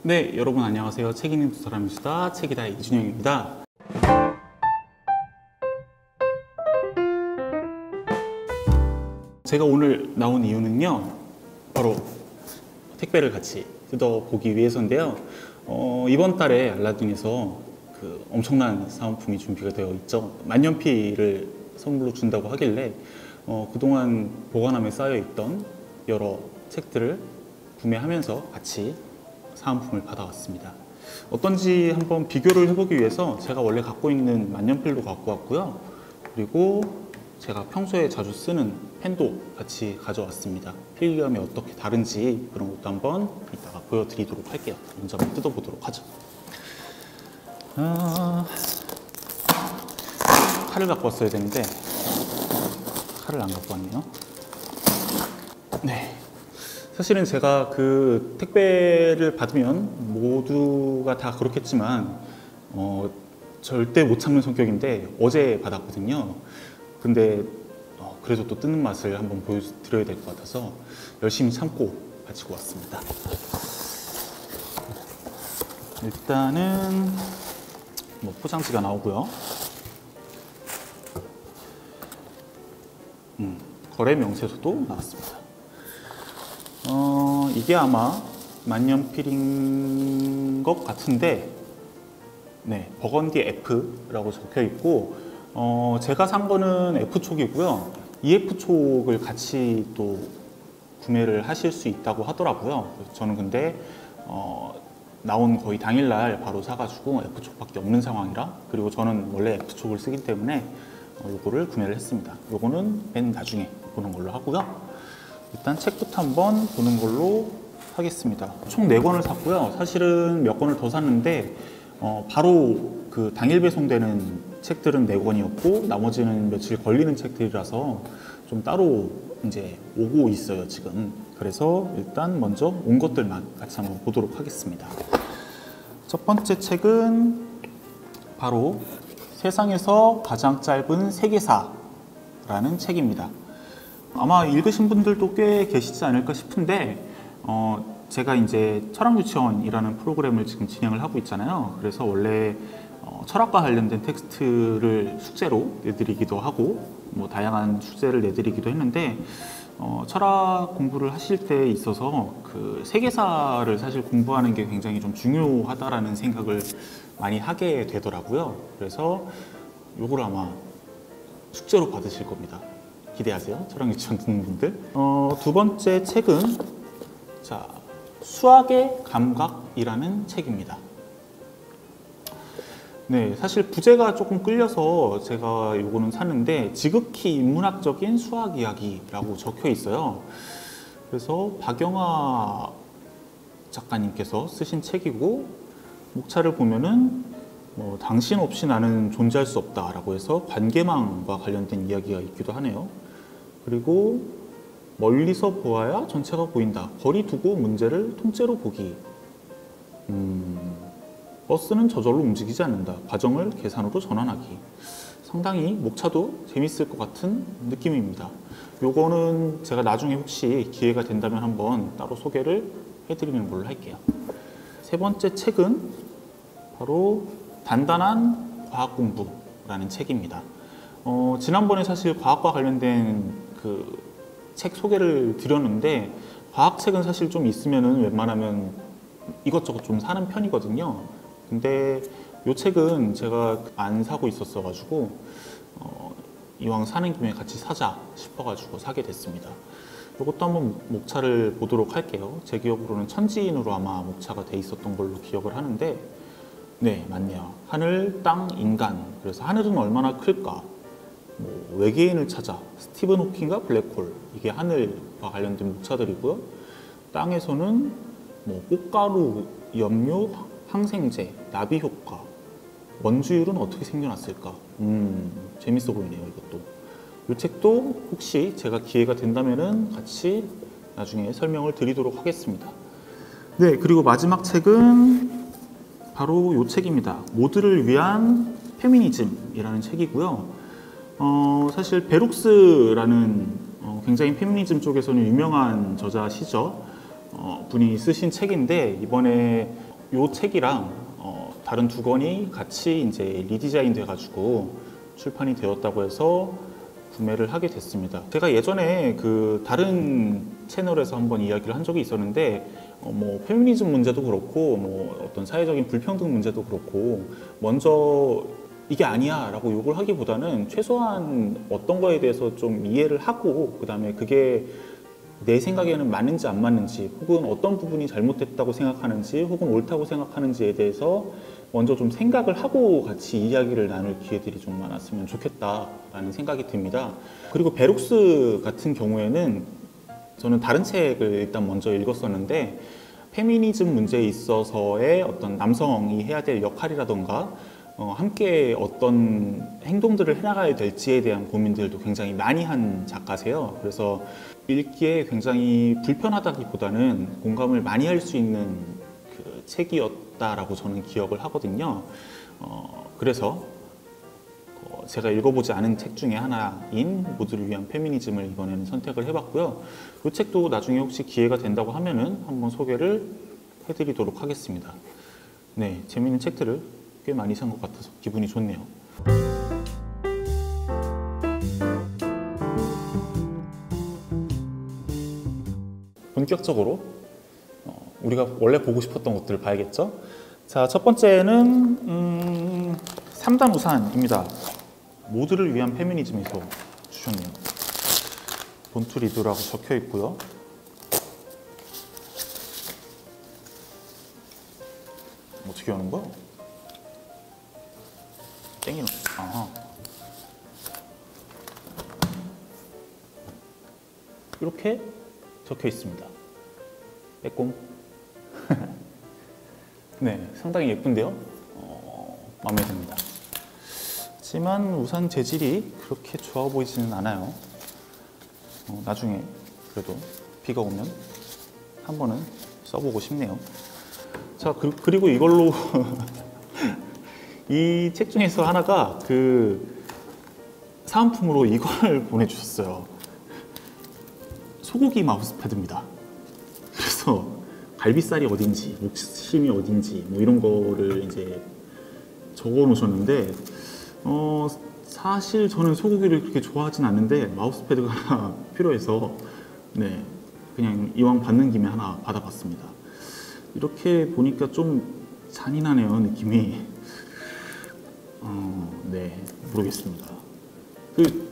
네, 여러분 안녕하세요. 책 읽는 두 사람의 수다 책이다 이준영입니다. 제가 오늘 나온 이유는요, 바로 택배를 같이 뜯어보기 위해서인데요. 이번 달에 알라딘에서 엄청난 사은품이 준비가 되어 있죠. 만년필을 선물로 준다고 하길래 그동안 보관함에 쌓여있던 여러 책들을 구매하면서 같이 사은품을 받아왔습니다. 어떤지 한번 비교를 해보기 위해서 제가 원래 갖고 있는 만년필도 갖고 왔고요. 그리고 제가 평소에 자주 쓰는 펜도 같이 가져왔습니다. 필기감이 어떻게 다른지 그런 것도 한번 이따가 보여드리도록 할게요. 먼저 한번 뜯어보도록 하죠. 칼을 갖고 왔어야 되는데 칼을 안 갖고 왔네요. 네. 사실은 제가 그 택배를 받으면 모두가 다 그렇겠지만 절대 못 참는 성격인데 어제 받았거든요. 근데 그래도 또 뜯는 맛을 한번 보여드려야 될 것 같아서 열심히 참고 가지고 왔습니다. 일단은 포장지가 나오고요. 거래 명세서도 나왔습니다. 이게 아마 만년필인 것 같은데, 네, 버건디 F라고 적혀 있고, 제가 산 거는 F촉이고요. EF촉을 같이 또 구매를 하실 수 있다고 하더라고요. 저는 근데 나온 거의 당일날 바로 사가지고 F촉밖에 없는 상황이라, 그리고 저는 원래 F촉을 쓰기 때문에 요거를 구매를 했습니다. 요거는 맨 나중에 보는 걸로 하고요. 일단 책부터 한번 보는 걸로 하겠습니다. 총 4권을 샀고요. 사실은 몇 권을 더 샀는데 바로 그 당일 배송되는 책들은 4권이었고 나머지는 며칠 걸리는 책들이라서 좀 따로 이제 오고 있어요, 지금. 그래서 일단 먼저 온 것들만 같이 한번 보도록 하겠습니다. 첫 번째 책은 바로 세상에서 가장 짧은 세계사라는 책입니다. 아마 읽으신 분들도 꽤 계시지 않을까 싶은데 제가 이제 철학유치원이라는 프로그램을 지금 진행을 하고 있잖아요. 그래서 원래 철학과 관련된 텍스트를 숙제로 내드리기도 하고 다양한 숙제를 내드리기도 했는데 철학 공부를 하실 때 있어서 그 세계사를 사실 공부하는 게 굉장히 좀 중요하다라는 생각을 많이 하게 되더라고요. 그래서 요거를 아마 숙제로 받으실 겁니다. 기대하세요. 철학 유치원 듣는 분들. 두 번째 책은 수학의 감각이라는 책입니다. 네, 사실 부제가 조금 끌려서 제가 요거는 샀는데 지극히 인문학적인 수학 이야기라고 적혀 있어요. 그래서 박영하 작가님께서 쓰신 책이고 목차를 보면은 당신 없이 나는 존재할 수 없다라고 해서 관계망과 관련된 이야기가 있기도 하네요. 그리고 멀리서 보아야 전체가 보인다. 거리 두고 문제를 통째로 보기. 버스는 저절로 움직이지 않는다. 과정을 계산으로 전환하기. 상당히 목차도 재밌을 것 같은 느낌입니다. 요거는 제가 나중에 혹시 기회가 된다면 한번 따로 소개를 해드리는 걸로 할게요. 세 번째 책은 바로 단단한 과학 공부라는 책입니다. 지난번에 사실 과학과 관련된 그 책 소개를 드렸는데 과학책은 사실 좀 있으면은 웬만하면 이것저것 좀 사는 편이거든요. 근데 이 책은 제가 안 사고 있었어 가지고 이왕 사는 김에 같이 사자 싶어 가지고 사게 됐습니다. 이것도 한번 목차를 보도록 할게요. 제 기억으로는 천지인으로 아마 목차가 돼 있었던 걸로 기억을 하는데, 네, 맞네요. 하늘, 땅, 인간. 그래서 하늘은 얼마나 클까? 외계인을 찾아, 스티븐 호킹과 블랙홀. 이게 하늘과 관련된 목차들이고요. 땅에서는 꽃가루, 염료, 항생제, 나비 효과, 원주율은 어떻게 생겨났을까? 재밌어 보이네요, 이것도. 이 책도 혹시 제가 기회가 된다면은 같이 나중에 설명을 드리도록 하겠습니다. 네, 그리고 마지막 책은 바로 이 책입니다. 모두를 위한 페미니즘이라는 책이고요. 사실 베룩스라는 굉장히 페미니즘 쪽에서는 유명한 저자시죠. 분이 쓰신 책인데 이번에 요 책이랑 다른 두 권이 같이 이제 리디자인 돼가지고 출판이 되었다고 해서 구매를 하게 됐습니다. 제가 예전에 그 다른 채널에서 한번 이야기를 한 적이 있었는데 뭐 페미니즘 문제도 그렇고 뭐 어떤 사회적인 불평등 문제도 그렇고 먼저 이게 아니야 라고 욕을 하기보다는 최소한 어떤 거에 대해서 좀 이해를 하고 그 다음에 그게 내 생각에는 맞는지 안 맞는지 혹은 어떤 부분이 잘못됐다고 생각하는지 혹은 옳다고 생각하는지에 대해서 먼저 좀 생각을 하고 같이 이야기를 나눌 기회들이 좀 많았으면 좋겠다라는 생각이 듭니다. 그리고 베룩스 같은 경우에는 저는 다른 책을 일단 먼저 읽었었는데 페미니즘 문제에 있어서의 어떤 남성이 해야 될 역할이라던가 함께 어떤 행동들을 해나가야 될지에 대한 고민들도 굉장히 많이 한 작가세요. 그래서 읽기에 굉장히 불편하다기보다는 공감을 많이 할 수 있는 그 책이었다라고 저는 기억을 하거든요. 그래서 제가 읽어보지 않은 책 중에 하나인 모두를 위한 페미니즘을 이번에는 선택을 해봤고요. 이 책도 나중에 혹시 기회가 된다고 하면은 한번 소개를 해드리도록 하겠습니다. 네, 재미있는 책들을 꽤 많이 산 것 같아서 기분이 좋네요. 본격적으로 우리가 원래 보고 싶었던 것들을 봐야겠죠? 자, 첫 번째는 3단 우산입니다. 모두를 위한 페미니즘에서 주셨네요. 본투 리드라고 적혀 있고요. 어떻게 하는 거야? 땡기는. 아하. 이렇게 적혀 있습니다. 빼꼼. 네, 상당히 예쁜데요. 마음에 듭니다. 하지만 우산 재질이 그렇게 좋아 보이지는 않아요. 나중에 그래도 비가 오면 한 번은 써보고 싶네요. 자, 그리고 이걸로 이 책 중에서 하나가 그 사은품으로 이걸 보내주셨어요. 소고기 마우스패드입니다. 그래서 갈비살이 어딘지, 목심이 어딘지 뭐 이런 거를 이제 적어 놓으셨는데 사실 저는 소고기를 그렇게 좋아하진 않는데 마우스패드가 하나 필요해서 네, 그냥 이왕 받는 김에 하나 받아봤습니다. 이렇게 보니까 좀 잔인하네요, 느낌이. 네, 모르겠습니다. 그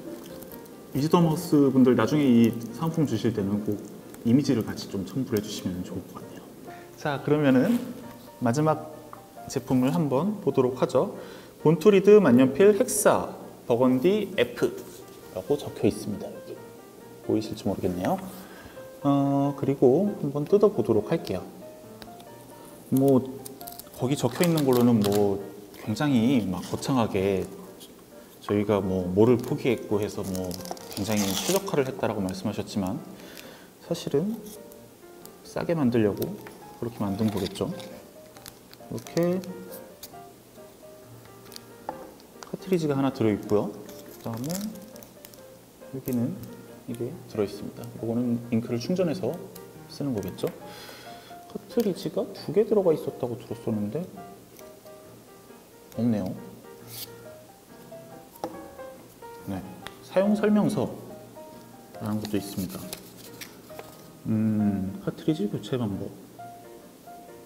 위즈덤하우스 분들 나중에 이 상품 주실 때는 꼭 이미지를 같이 좀 첨부해 주시면 좋을 것 같네요. 자, 그러면은 마지막 제품을 한번 보도록 하죠. 본투리드 만년필 헥사 버건디 F라고 적혀 있습니다. 여기 보이실지 모르겠네요. 그리고 한번 뜯어 보도록 할게요. 뭐 거기 적혀 있는 걸로는 뭐 굉장히 막 거창하게 저희가 뭐 뭐를 포기했고 해서 뭐 굉장히 최적화를 했다라고 말씀하셨지만 사실은 싸게 만들려고 그렇게 만든 거겠죠. 이렇게 카트리지가 하나 들어있고요. 그 다음에 여기는 이게 들어있습니다. 이거는 잉크를 충전해서 쓰는 거겠죠. 카트리지가 2개 들어가 있었다고 들었었는데 없네요. 네, 사용 설명서라는 것도 있습니다. 카트리지 교체 방법.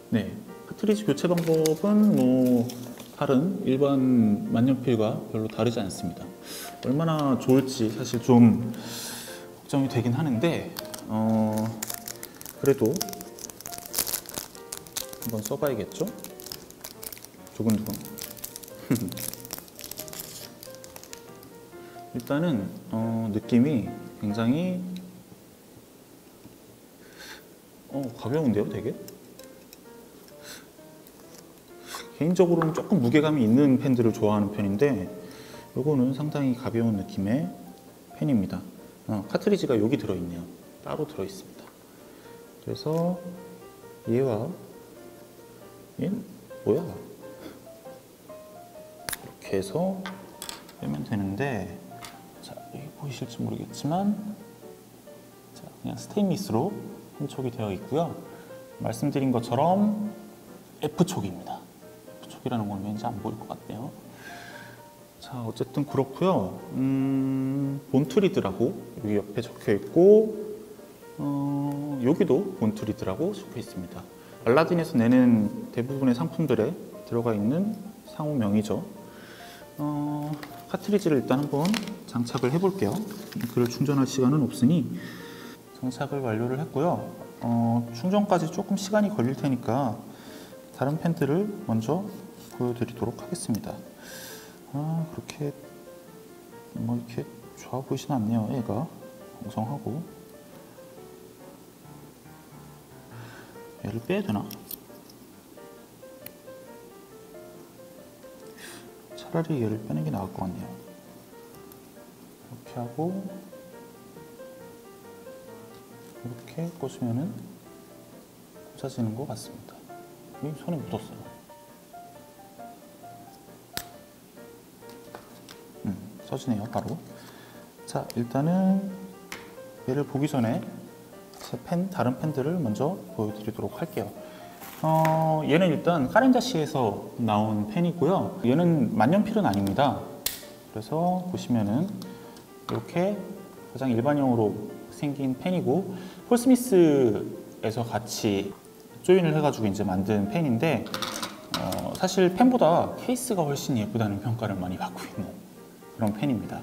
네, 카트리지 교체 방법은 뭐 다른 일반 만년필과 별로 다르지 않습니다. 얼마나 좋을지 사실 좀 걱정이 되긴 하는데 그래도 한번 써봐야겠죠? 두근두근. 일단은 느낌이 굉장히 가벼운데요, 되게? 개인적으로는 조금 무게감이 있는 펜들을 좋아하는 편인데 이거는 상당히 가벼운 느낌의 펜입니다. 카트리지가 여기 들어있네요. 따로 들어있습니다. 그래서 얘와 얘는 뭐야? 이렇게 해서 빼면 되는데 자, 여기 보이실지 모르겠지만 자, 그냥 스테인리스로 한 촉이 되어 있고요. 말씀드린 것처럼 F촉입니다. F촉이라는 건 왠지 안 보일 것 같네요. 자, 어쨌든 그렇고요. 본투리드라고 여기 옆에 적혀 있고, 여기도 본투리드라고 적혀 있습니다. 알라딘에서 내는 대부분의 상품들에 들어가 있는 상호명이죠. 카트리지를 일단 한번 장착을 해볼게요. 그걸 충전할 시간은 없으니 장착을 완료를 했고요. 충전까지 조금 시간이 걸릴 테니까 다른 팬들을 먼저 보여드리도록 하겠습니다. 그렇게 뭐 이렇게 좋아 보이진 않네요. 얘가 엉성하고. 얘를 빼야 되나? 차라리 얘를 빼는 게 나을 것 같네요. 이렇게 하고 이렇게 꽂으면은 꽂아지는 것 같습니다. 이 손에 묻었어요. 써지네요, 바로. 자, 일단은 얘를 보기 전에 제 다른 펜들을 먼저 보여드리도록 할게요. 얘는 일단 카렌자시에서 나온 펜이고요. 얘는 만년필은 아닙니다. 그래서 보시면은 이렇게 가장 일반형으로 생긴 펜이고, 폴스미스에서 같이 조인을 해가지고 이제 만든 펜인데, 사실 펜보다 케이스가 훨씬 예쁘다는 평가를 많이 받고 있는 그런 펜입니다.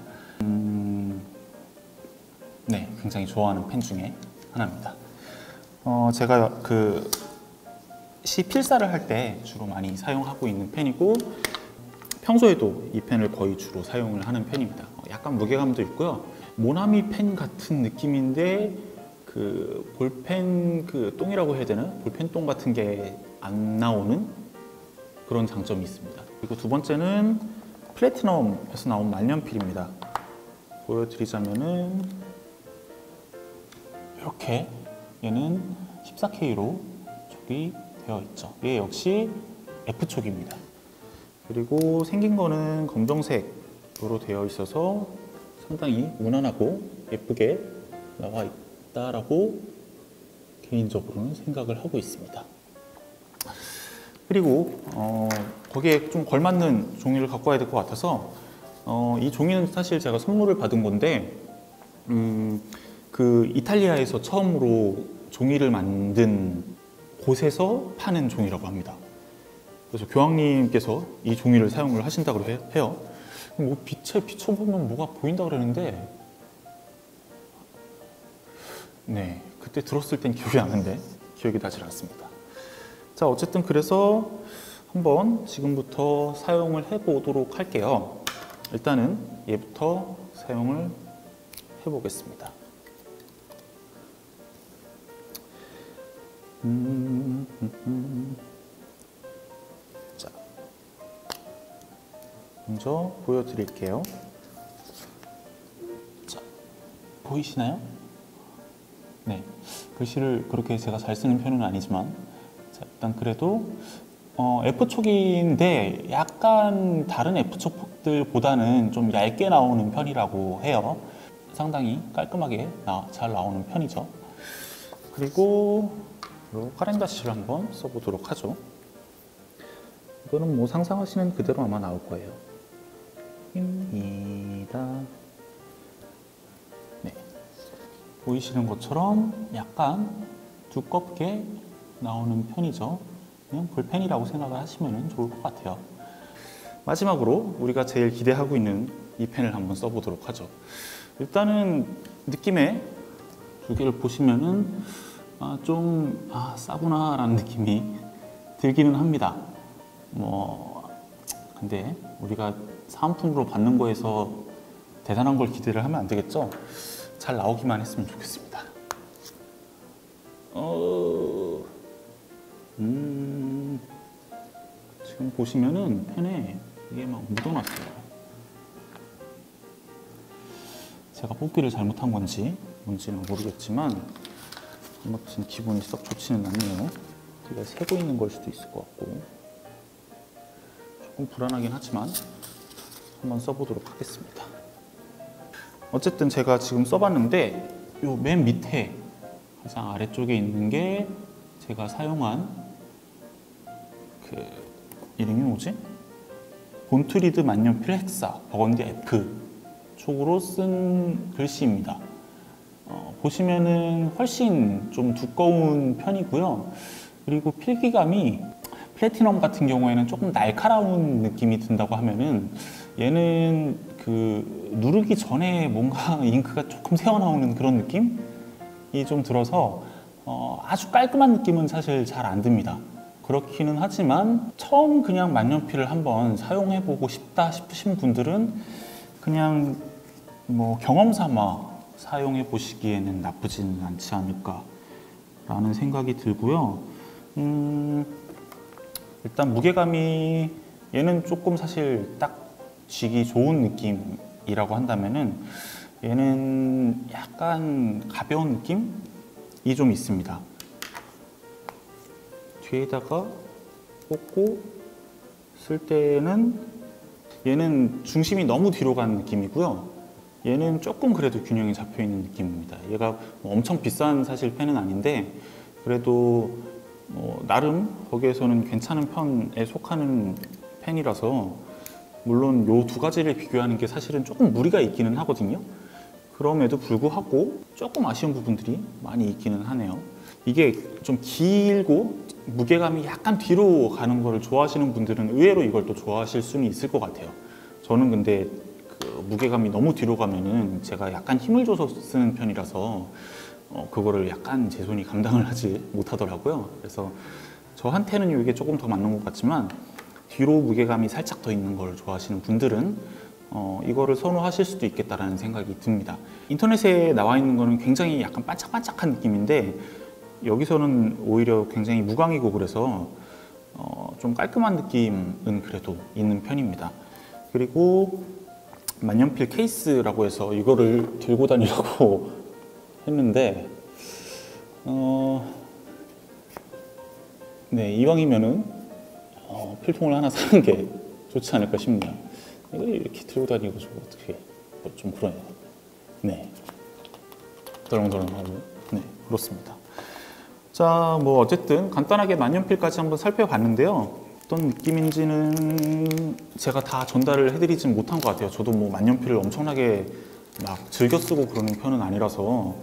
네, 굉장히 좋아하는 펜 중에 하나입니다. 제가 그 시 필사를 할 때 주로 많이 사용하고 있는 펜이고, 평소에도 이 펜을 거의 주로 사용을 하는 펜입니다. 약간 무게감도 있고요. 모나미 펜 같은 느낌인데 그 볼펜 그 똥이라고 해야 되나? 볼펜 똥 같은 게 안 나오는 그런 장점이 있습니다. 그리고 두 번째는 플래티넘에서 나온 만년필입니다. 보여드리자면은 이렇게 얘는 14K로 촉이 되어 있죠. 얘 역시 F촉입니다. 그리고 생긴 거는 검정색으로 되어 있어서 상당히 무난하고 예쁘게 나와 있다라고 개인적으로는 생각을 하고 있습니다. 그리고 거기에 좀 걸맞는 종이를 갖고 와야 될 것 같아서 이 종이는 사실 제가 선물을 받은 건데 그 이탈리아에서 처음으로 종이를 만든 곳에서 파는 종이라고 합니다. 그래서 교황님께서 이 종이를 사용을 하신다고 해요. 뭐 빛에 비춰보면 뭐가 보인다 그러는데, 네, 그때 들었을 땐 기억이 나는데 기억이 나질 않습니다. 자, 어쨌든 그래서 한번 지금부터 사용을 해보도록 할게요. 일단은 얘부터 사용을 해보겠습니다. 자, 먼저 보여드릴게요. 자, 보이시나요? 네, 글씨를 그렇게 제가 잘 쓰는 편은 아니지만, 자, 일단 그래도 F촉인데 약간 다른 F촉들보다는 좀 얇게 나오는 편이라고 해요. 상당히 깔끔하게 잘 나오는 편이죠. 그리고 이 카렌다시를 한번 써보도록 하죠. 이거는 뭐 상상하시는 그대로 아마 나올 거예요. 입니다. 네, 보이시는 것처럼 약간 두껍게 나오는 편이죠. 그냥 볼펜이라고 생각을 하시면 좋을 것 같아요. 마지막으로 우리가 제일 기대하고 있는 이 펜을 한번 써보도록 하죠. 일단은 느낌에 두 개를 보시면은 좀 싸구나 라는 느낌이 들기는 합니다. 뭐 근데 우리가 사은품으로 받는 거에서 대단한 걸 기대를 하면 안 되겠죠? 잘 나오기만 했으면 좋겠습니다. 지금 보시면은 펜에 이게 막 묻어났어요. 제가 뽑기를 잘못한 건지 뭔지는 모르겠지만 아무튼 기분이 썩 좋지는 않네요. 제가 새고 있는 걸 수도 있을 것 같고 조금 불안하긴 하지만 한번 써보도록 하겠습니다. 어쨌든 제가 지금 써봤는데 요 맨 밑에 가장 아래쪽에 있는 게 제가 사용한 그 이름이 뭐지? 본투리드 만년필 헥사 버건디 F 촉으로 쓴 글씨입니다. 보시면은 훨씬 좀 두꺼운 편이고요. 그리고 필기감이 플래티넘 같은 경우에는 조금 날카로운 느낌이 든다고 하면은 얘는 그 누르기 전에 뭔가 잉크가 조금 새어나오는 그런 느낌이 좀 들어서 아주 깔끔한 느낌은 사실 잘 안 듭니다. 그렇기는 하지만 처음 그냥 만년필을 한번 사용해보고 싶다 싶으신 분들은 그냥 뭐 경험 삼아 사용해 보시기에는 나쁘지는 않지 않을까 라는 생각이 들고요. 일단 무게감이 얘는 조금 사실 딱 쥐기 좋은 느낌이라고 한다면은 얘는 약간 가벼운 느낌이 좀 있습니다. 뒤에다가 꽂고 쓸 때는 얘는 중심이 너무 뒤로 가는 느낌이고요. 얘는 조금 그래도 균형이 잡혀 있는 느낌입니다. 얘가 엄청 비싼 사실 펜은 아닌데 그래도 나름 거기에서는 괜찮은 편에 속하는 펜이라서 물론 요 두 가지를 비교하는 게 사실은 조금 무리가 있기는 하거든요. 그럼에도 불구하고 조금 아쉬운 부분들이 많이 있기는 하네요. 이게 좀 길고 무게감이 약간 뒤로 가는 거를 좋아하시는 분들은 의외로 이걸 또 좋아하실 수는 있을 것 같아요. 저는 근데 그 무게감이 너무 뒤로 가면은 제가 약간 힘을 줘서 쓰는 편이라서 그거를 약간 제 손이 감당을 하지 못하더라고요. 그래서 저한테는 이게 조금 더 맞는 것 같지만 뒤로 무게감이 살짝 더 있는 걸 좋아하시는 분들은 이거를 선호하실 수도 있겠다라는 생각이 듭니다. 인터넷에 나와 있는 거는 굉장히 약간 반짝반짝한 느낌인데 여기서는 오히려 굉장히 무광이고 그래서 좀 깔끔한 느낌은 그래도 있는 편입니다. 그리고 만년필 케이스라고 해서 이거를 들고 다니려고 했는데 네, 이왕이면은 필통을 하나 사는 게 좋지 않을까 싶네요. 이걸 이렇게 들고 다니고 좀 어떻게 좀 그러네요. 네, 덜렁덜렁하고 네 그렇습니다. 자, 뭐 어쨌든 간단하게 만년필까지 한번 살펴봤는데요. 어떤 느낌인지는 제가 다 전달을 해드리진 못한 것 같아요. 저도 뭐 만년필을 엄청나게 막 즐겨 쓰고 그러는 편은 아니라서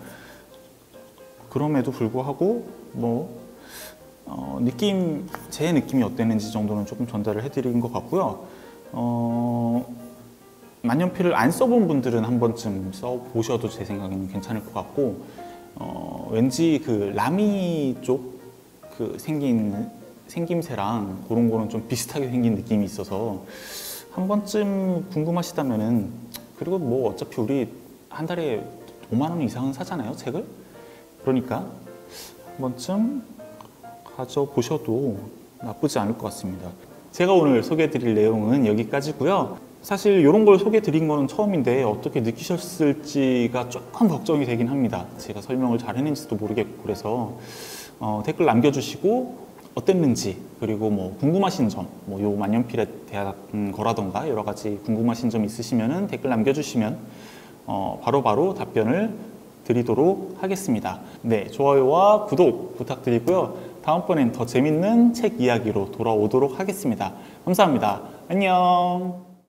그럼에도 불구하고 뭐 제 느낌이 어땠는지 정도는 조금 전달을 해드린 것 같고요. 만년필을 안 써본 분들은 한 번쯤 써보셔도 제 생각에는 괜찮을 것 같고 왠지 그 라미 쪽 그 생김새랑 그런 거는 좀 비슷하게 생긴 느낌이 있어서 한 번쯤 궁금하시다면은 그리고 뭐 어차피 우리 한 달에 5만 원 이상은 사잖아요, 책을. 그러니까 한 번쯤 가져보셔도 나쁘지 않을 것 같습니다. 제가 오늘 소개해드릴 내용은 여기까지고요. 사실 이런 걸 소개해드린 거는 처음인데 어떻게 느끼셨을지가 조금 걱정이 되긴 합니다. 제가 설명을 잘 해낸지도 모르겠고 그래서 댓글 남겨주시고 어땠는지 그리고 뭐 궁금하신 점, 뭐 요 만년필에 대한 거라던가 여러 가지 궁금하신 점 있으시면은 댓글 남겨주시면 바로바로 답변을 드리도록 하겠습니다. 네, 좋아요와 구독 부탁드리고요. 다음번엔 더 재밌는 책 이야기로 돌아오도록 하겠습니다. 감사합니다. 안녕.